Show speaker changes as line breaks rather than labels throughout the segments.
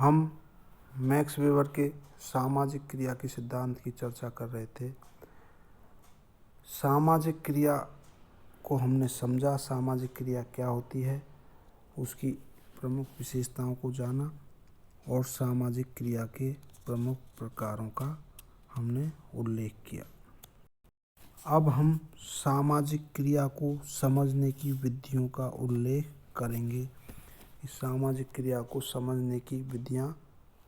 हम max weber के सामाजिक क्रिया के सिद्धांत की चर्चा कर रहे थे। सामाजिक क्रिया को हमने समझा, सामाजिक क्रिया क्या होती है, उसकी प्रमुख विशेषताओं को जाना और सामाजिक क्रिया के प्रमुख प्रकारों का हमने उल्लेख किया। अब हम सामाजिक क्रिया को समझने की विधियों का उल्लेख करेंगे। इस सामाजिक क्रिया को समझने की विधियाँ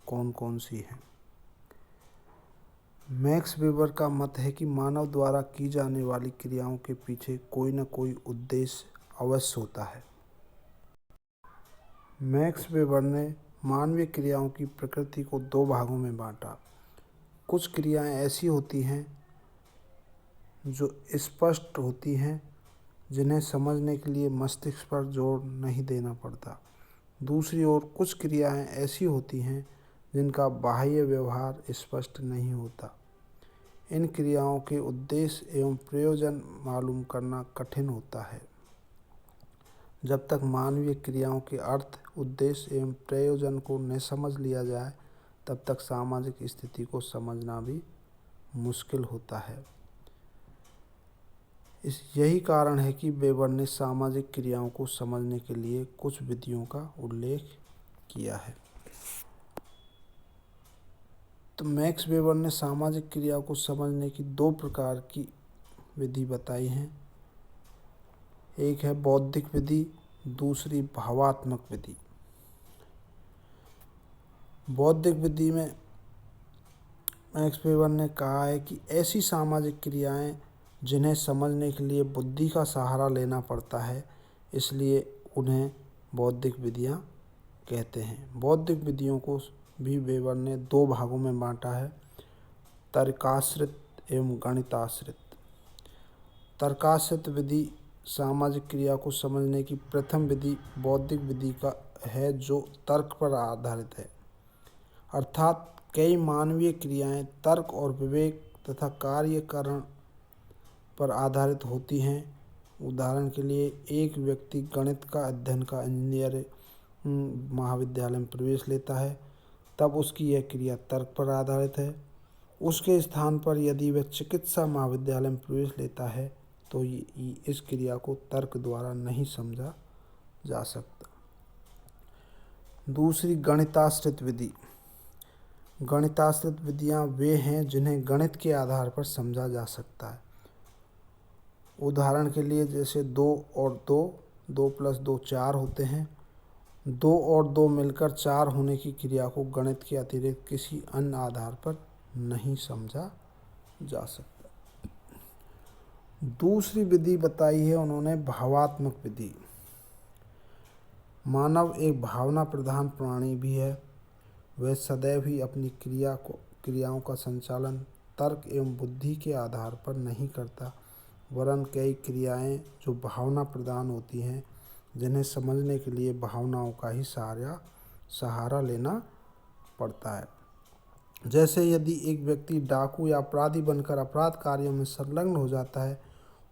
कौन कौन सी हैं। मैक्स वेबर का मत है कि मानव द्वारा की जाने वाली क्रियाओं के पीछे कोई न कोई उद्देश्य अवश्य होता है। मैक्स वेबर ने मानवीय क्रियाओं की प्रकृति को दो भागों में बांटा। कुछ क्रियाएं ऐसी होती हैं जो स्पष्ट होती हैं, जिन्हें समझने के लिए मस्तिष्क पर जोर नहीं देना पड़ता। दूसरी ओर कुछ क्रियाएं ऐसी होती हैं जिनका बाह्य व्यवहार स्पष्ट नहीं होता। इन क्रियाओं के उद्देश्य एवं प्रयोजन मालूम करना कठिन होता है। जब तक मानवीय क्रियाओं के अर्थ, उद्देश्य एवं प्रयोजन को न समझ लिया जाए, तब तक सामाजिक स्थिति को समझना भी मुश्किल होता है। यही कारण है कि वेबर ने सामाजिक क्रियाओं को समझने के लिए कुछ विधियों का उल्लेख किया है। तो मैक्स वेबर ने सामाजिक क्रिया को समझने की दो प्रकार की विधि बताई हैं। एक है बौद्धिक विधि, दूसरी भावात्मक विधि। बौद्धिक विधि में मैक्स वेबर ने कहा है कि ऐसी सामाजिक क्रियाएं जिन्हें समझने के लिए बुद्धि का सहारा लेना पड़ता है, इसलिए उन्हें बौद्धिक विधियां कहते हैं। बौद्धिक विधियों को भी वेबर ने दो भागों में बांटा है, तर्काश्रित एवं गणिताश्रित। तर्काश्रित विधि सामाजिक क्रिया को समझने की प्रथम विधि बौद्धिक विधि का है, जो तर्क पर आधारित है। अर्थात कई मानवीय क्रियाएं तर्क और विवेक तथा कार्यकरण पर आधारित होती हैं। उदाहरण के लिए, एक व्यक्ति गणित का अध्ययन का इंजीनियरिंग महाविद्यालय में प्रवेश लेता है, तब उसकी यह क्रिया तर्क पर आधारित है। उसके स्थान पर यदि वह चिकित्सा महाविद्यालय में प्रवेश लेता है, तो इस क्रिया को तर्क द्वारा नहीं समझा जा सकता। दूसरी गणिताश्रित विधि। गणिताश्रित विधियां वे हैं जिन्हें गणित के आधार पर समझा जा सकता है। उदाहरण के लिए, जैसे 2 और 2, 2 + 2 4 होते हैं। 2 और 2 मिलकर 4 होने की क्रिया को गणित के अतिरिक्त किसी अन्य आधार पर नहीं समझा जा सकता। दूसरी विधि बताई है उन्होंने भावात्मक विधि। मानव एक भावना प्रधान प्राणी भी है। वह सदैव ही अपनी क्रियाओं का संचालन तर्क एवं बुद्धि के आधार पर नहीं करता, वरन कई क्रियाएं जो भावना प्रधान होती हैं, जिन्हें समझने के लिए भावनाओं का ही सहारा लेना पड़ता है। जैसे यदि एक व्यक्ति डाकू या अपराधी बनकर अपराध कार्यों में संलग्न हो जाता है,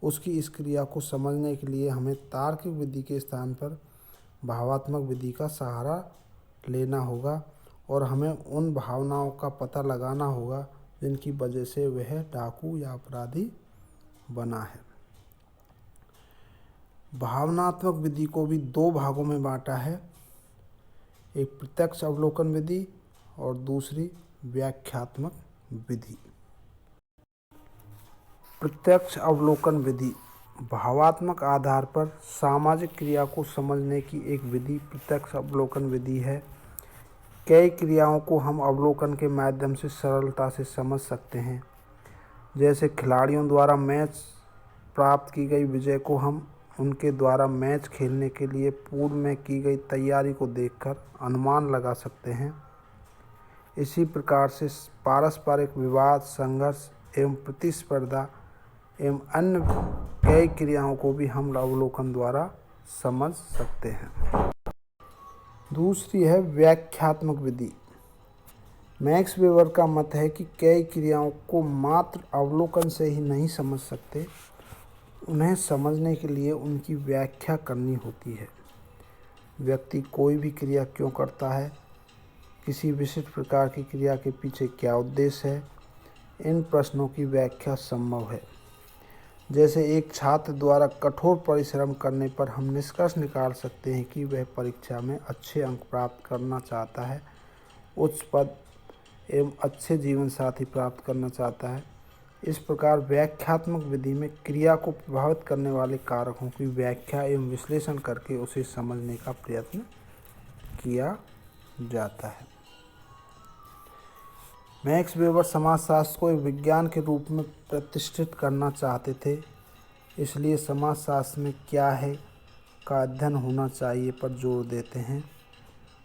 उसकी इस क्रिया को समझने के लिए हमें तार्किक विधि के स्थान पर भावात्मक विधि का सहारा लेना होगा और हमें उन भावनाओं का पता लगाना होगा जिनकी वजह से वह डाकू या अपराधी बना है। भावनात्मक विधि को भी दो भागों में बांटा है, एक प्रत्यक्ष अवलोकन विधि और दूसरी व्याख्यात्मक विधि। प्रत्यक्ष अवलोकन विधि भावात्मक आधार पर सामाजिक क्रिया को समझने की एक विधि प्रत्यक्ष अवलोकन विधि है। कई क्रियाओं को हम अवलोकन के माध्यम से सरलता से समझ सकते हैं। जैसे खिलाड़ियों द्वारा मैच प्राप्त की गई विजय को हम उनके द्वारा मैच खेलने के लिए पूर्व में की गई तैयारी को देखकर अनुमान लगा सकते हैं। इसी प्रकार से पारस्परिक विवाद, संघर्ष एवं प्रतिस्पर्धा एवं अन्य कई क्रियाओं को भी हम अवलोकन द्वारा समझ सकते हैं। दूसरी है व्याख्यात्मक विधि। मैक्स वेबर का मत है कि कई क्रियाओं को मात्र अवलोकन से ही नहीं समझ सकते, उन्हें समझने के लिए उनकी व्याख्या करनी होती है। व्यक्ति कोई भी क्रिया क्यों करता है, किसी विशिष्ट प्रकार की क्रिया के पीछे क्या उद्देश्य है? इन प्रश्नों की व्याख्या संभव है। जैसे एक छात्र द्वारा कठोर परिश्रम करने पर हम निष्कर्ष निकाल सकते हैं कि वह परीक्षा में अच्छे अंक प्राप्त करना चाहता है, उच्च पद एवं अच्छे जीवन साथी प्राप्त करना चाहता है। इस प्रकार व्याख्यात्मक विधि में क्रिया को प्रभावित करने वाले कारकों की व्याख्या एवं विश्लेषण करके उसे समझने का प्रयत्न किया जाता है। मैक्स वेबर समाजशास्त्र को एक विज्ञान के रूप में प्रतिष्ठित करना चाहते थे, इसलिए समाजशास्त्र में क्या है का अध्ययन होना चाहिए पर जोर देते हैं।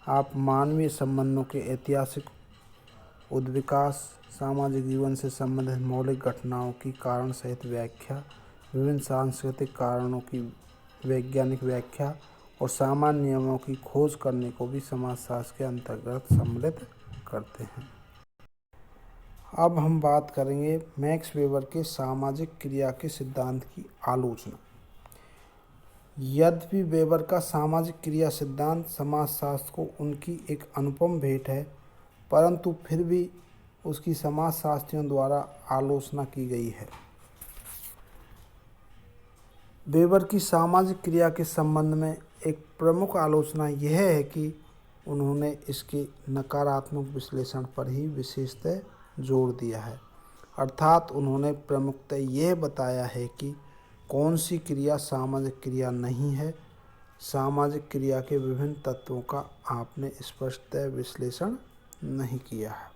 आप मानवीय संबंधों के ऐतिहासिक उद्विकास, सामाजिक जीवन से संबंधित मौलिक घटनाओं की कारण सहित व्याख्या, विभिन्न सांस्कृतिक कारणों की वैज्ञानिक व्याख्या और सामान्य नियमों की खोज करने को भी समाजशास्त्र के अंतर्गत सम्मिलित करते हैं। अब हम बात करेंगे मैक्स वेबर के सामाजिक क्रिया के सिद्धांत की आलोचना। यद्यपि वेबर का सामाजिक क्रिया सिद्धांत समाजशास्त्र को उनकी एक अनुपम भेंट है, परंतु फिर भी उसकी समाजशास्त्रियों द्वारा आलोचना की गई है। वेबर की सामाजिक क्रिया के संबंध में एक प्रमुख आलोचना यह है कि उन्होंने इसके नकारात्मक विश्लेषण पर ही विशेषतः जोर दिया है, अर्थात उन्होंने प्रमुखतः यह बताया है कि कौन सी क्रिया सामाजिक क्रिया नहीं है। सामाजिक क्रिया के विभिन्न तत्वों का आपने स्पष्टतः विश्लेषण नहीं किया है।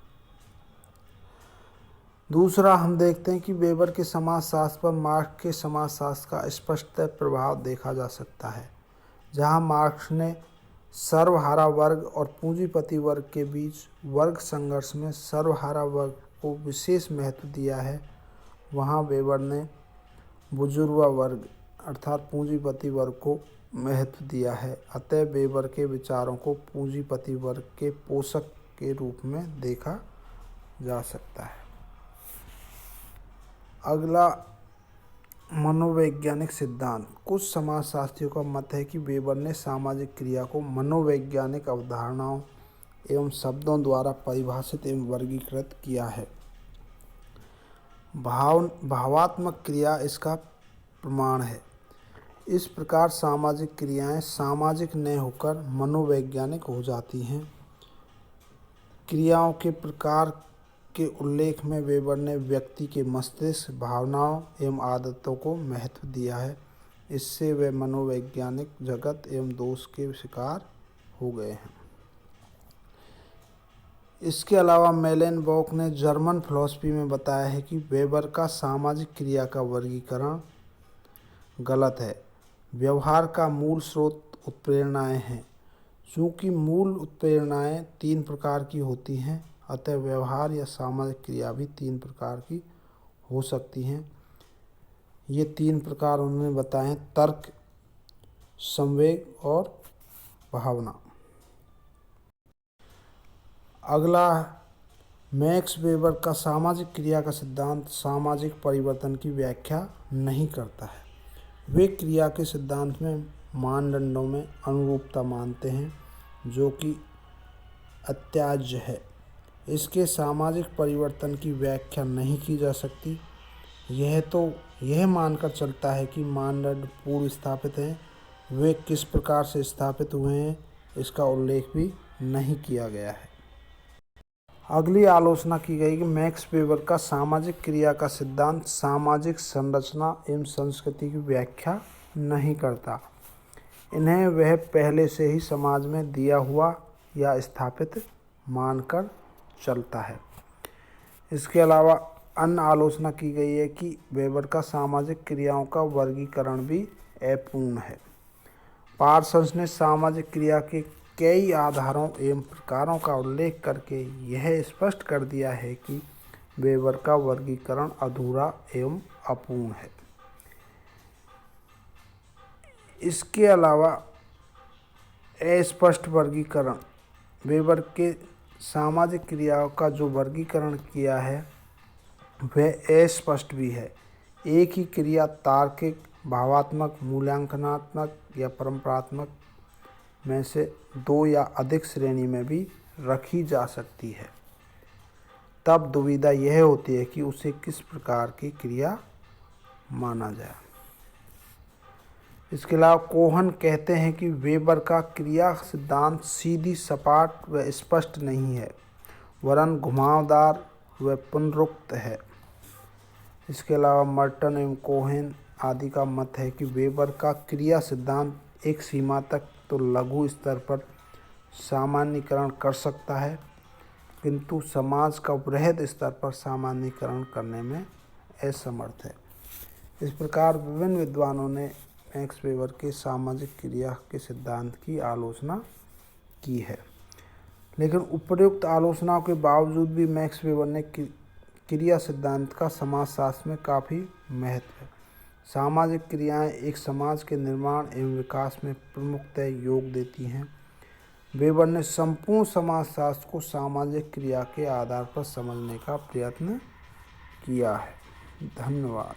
दूसरा, हम देखते हैं कि वेबर के समाजशास्त्र पर मार्क्स के समाजशास्त्र का स्पष्टतः प्रभाव देखा जा सकता है। जहां मार्क्स ने सर्वहारा वर्ग और पूंजीपति वर्ग के बीच वर्ग संघर्ष में सर्वहारा वर्ग को विशेष महत्व दिया है, वहां वेबर ने बुजुर्गा वर्ग अर्थात पूंजीपति वर्ग को महत्व दिया है। अतः वेबर के विचारों को पूंजीपति वर्ग के पोषक के रूप में देखा जा सकता है। अगला, मनोवैज्ञानिक सिद्धांत। कुछ समाजशास्त्रियों का मत है कि वेबर ने सामाजिक क्रिया को मनोवैज्ञानिक अवधारणाओं एवं शब्दों द्वारा परिभाषित एवं वर्गीकृत किया है। भावात्मक क्रिया इसका प्रमाण है। इस प्रकार सामाजिक क्रियाएं सामाजिक न होकर मनोवैज्ञानिक हो जाती हैं। क्रियाओं के प्रकार के उल्लेख में वेबर ने व्यक्ति के मस्तिष्क, भावनाओं एवं आदतों को महत्व दिया है। इससे वे मनोवैज्ञानिक जगत एवं दोष के शिकार हो गए हैं। इसके अलावा मेलेनबॉक ने जर्मन फिलॉसफी में बताया है कि वेबर का सामाजिक क्रिया का वर्गीकरण गलत है। व्यवहार का मूल स्रोत उत्प्रेरणाएं हैं। चूँकि मूल उत्प्रेरणाएं 3 प्रकार की होती हैं, अतः व्यवहार या सामाजिक क्रिया भी 3 प्रकार की हो सकती हैं। ये 3 प्रकार उन्होंने बताए हैं: तर्क, संवेग और भावना। अगला, मैक्स वेबर का सामाजिक क्रिया का सिद्धांत सामाजिक परिवर्तन की व्याख्या नहीं करता है। वे क्रिया के सिद्धांत में मानदंडों में अनुरूपता मानते हैं, जो कि अत्याज्य है। इसके सामाजिक परिवर्तन की व्याख्या नहीं की जा सकती। यह मानकर चलता है कि मानदंड पूर्व स्थापित हैं। वे किस प्रकार से स्थापित हुए हैं, इसका उल्लेख भी नहीं किया गया है। अगली आलोचना की गई कि मैक्स वेबर का सामाजिक क्रिया का सिद्धांत सामाजिक संरचना एवं संस्कृति की व्याख्या नहीं करता। इन्हें वह पहले से ही समाज में दिया हुआ या स्थापित मानकर चलता है। इसके अलावा अन्य आलोचना की गई है कि वेबर का सामाजिक क्रियाओं का वर्गीकरण भी अपूर्ण है। पार्सन्स ने सामाजिक क्रिया के कई आधारों एवं प्रकारों का उल्लेख करके यह स्पष्ट कर दिया है कि वेबर का वर्गीकरण अधूरा एवं अपूर्ण है। इसके अलावा अस्पष्ट वर्गीकरण, वेबर के सामाजिक क्रियाओं का जो वर्गीकरण किया है वह अस्पष्ट भी है। एक ही क्रिया तार्किक, भावात्मक, मूल्यांकनात्मक या परंपरात्मक में से 2 या अधिक श्रेणी में भी रखी जा सकती है, तब दुविधा यह होती है कि उसे किस प्रकार की क्रिया माना जाए। इसके अलावा कोहन कहते हैं कि वेबर का क्रिया सिद्धांत सीधी, सपाट व स्पष्ट नहीं है, वरन घुमावदार व पुनरुक्त है। इसके अलावा मर्टन एवं कोहेन आदि का मत है कि वेबर का क्रिया सिद्धांत एक सीमा तक तो लघु स्तर पर सामान्यीकरण कर सकता है, किंतु समाज का वृहद स्तर पर सामान्यीकरण करने में असमर्थ है। इस प्रकार विभिन्न विद्वानों ने मैक्स वेबर के सामाजिक क्रिया के सिद्धांत की आलोचना की है, लेकिन उपर्युक्त आलोचनाओं के बावजूद भी मैक्स वेबर ने क्रिया सिद्धांत का समाजशास्त्र में काफ़ी महत्व है। सामाजिक क्रियाएं एक समाज के निर्माण एवं विकास में प्रमुखतः योग देती हैं। वेबर ने संपूर्ण समाजशास्त्र को सामाजिक क्रिया के आधार पर समझने का प्रयत्न किया है। धन्यवाद।